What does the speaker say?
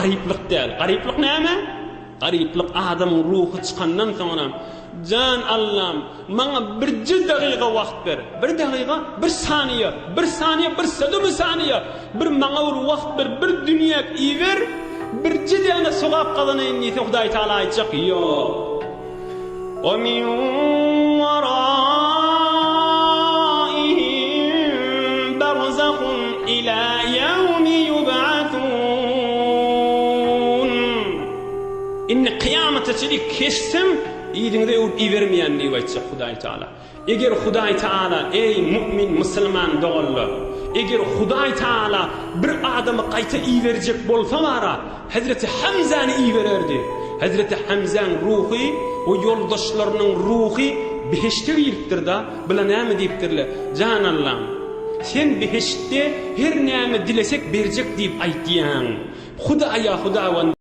gariplik değil. Gariplik näme? Gariplik adamın ruhu çıkandan sonra can Allah'ım bana bir dakiqa vaqt ver. Bir dakiqa, bir saniye, bir saniye, bir bana vaqt ver, bir dünya iyi ver. Bir cidana sogap qalanayın diye Xuday Taala aytacak. Yo'q. Wa min waraihim barzakhun ila yawmi yub'athun. İnne kıyamete çelik kestim iyiliğinde iyi vermeyen diye aytacak Xuday Taala. Eğer Xuday Taala ey mümin Müslüman doğullu, eğer Xuday Taala bir adamı qayta iyi verecek bolsa mara Hazreti Hamza'nı iyi vererdi. Hazreti Hamza'nın ruhu o yoldaşlarının ruhu beheşte giriptir da bila näme deyipdirler. Can Allah'ım sen beheşte her näme dilesek berjek deyip aytdiyan. Xuda